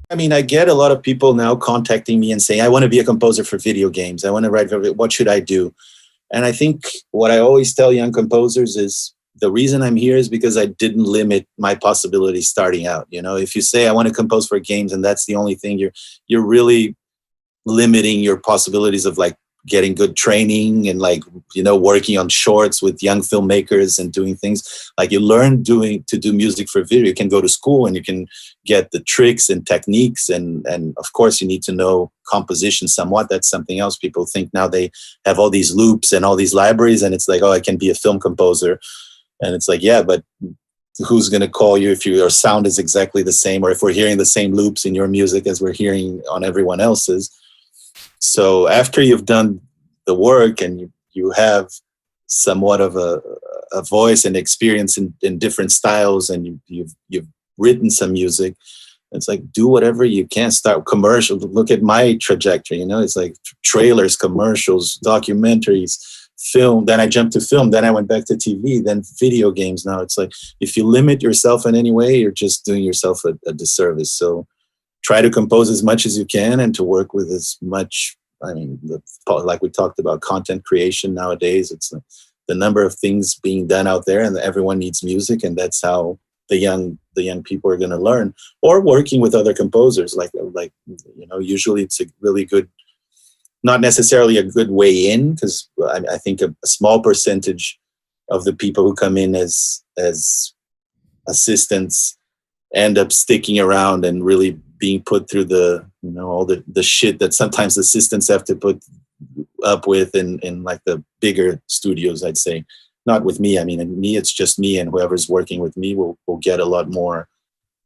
I mean, I get a lot of people now contacting me and saying, I want to be a composer for video games. I want to write, what should I do? And I think what I always tell young composers is the reason I'm here is because I didn't limit my possibilities starting out. You know, if you say I want to compose for games and that's the only thing, you're really limiting your possibilities of like getting good training and like, you know, working on shorts with young filmmakers and doing things like you learn doing to do music for video. You can go to school and you can get the tricks and techniques. And of course you need to know composition somewhat. That's something else. People think now they have all these loops and all these libraries and it's like, oh, I can be a film composer. And it's like, yeah, but who's going to call you if your sound is exactly the same, or if we're hearing the same loops in your music as we're hearing on everyone else's? So after you've done the work and you have somewhat of a voice and experience in different styles, and you've written some music, it's like, do whatever you can. Start commercial. Look at my trajectory. You know, it's like trailers, commercials, documentaries, film. Then I jumped to film. Then I went back to TV. Then video games. Now it's like, if you limit yourself in any way, you're just doing yourself a disservice. So try to compose as much as you can and to work with as much. I mean, like we talked about content creation nowadays, it's the number of things being done out there, and everyone needs music, and that's how the young people are going to learn. Or working with other composers, like you know, usually it's a really good, not necessarily a good way in, because I think a small percentage of the people who come in as assistants end up sticking around and really being put through the, you know, all the shit that sometimes assistants have to put up with in like the bigger studios, I'd say. Not with me. I mean, in me, it's just me, and whoever's working with me will get a lot more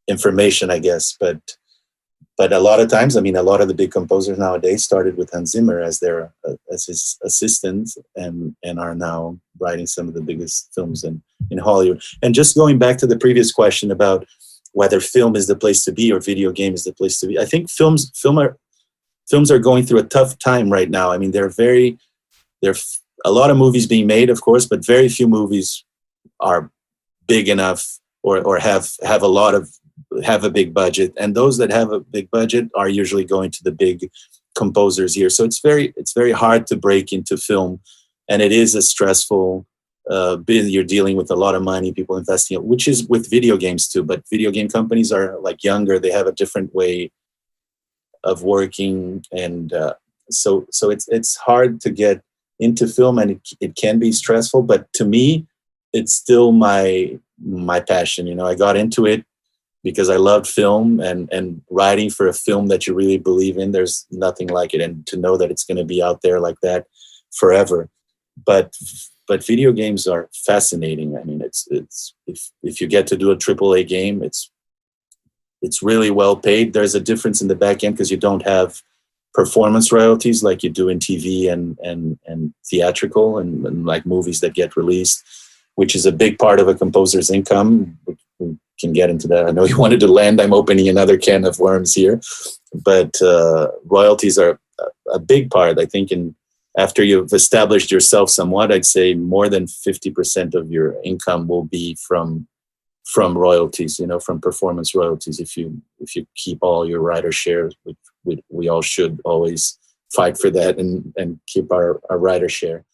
information, I guess. But a lot of times, I mean, a lot of the big composers nowadays started with Hans Zimmer as his assistant, and are now writing some of the biggest films in Hollywood. And just going back to the previous question about whether film is the place to be or video game is the place to be, I think films are going through a tough time right now. I mean, there are a lot of movies being made, of course, but very few movies are big enough or have a big budget. And those that have a big budget are usually going to the big composers here. So it's very hard to break into film, and it is a stressful you're dealing with a lot of money, people investing, which is with video games too. But video game companies are like younger; they have a different way of working, and so it's hard to get into film, and it can be stressful. But to me, it's still my passion. You know, I got into it because I loved film, and writing for a film that you really believe in. There's nothing like it, and to know that it's going to be out there like that forever. But video games are fascinating. I mean, it's if you get to do a AAA game, it's really well paid. There's a difference in the back end because you don't have performance royalties like you do in TV and theatrical and like movies that get released, which is a big part of a composer's income. We can get into that. I know you wanted to land. I'm opening another can of worms here, but royalties are a big part. I think after you've established yourself somewhat, I'd say more than 50% of your income will be from royalties, you know, from performance royalties. If you keep all your writer shares, which we all should always fight for that and keep our writer share.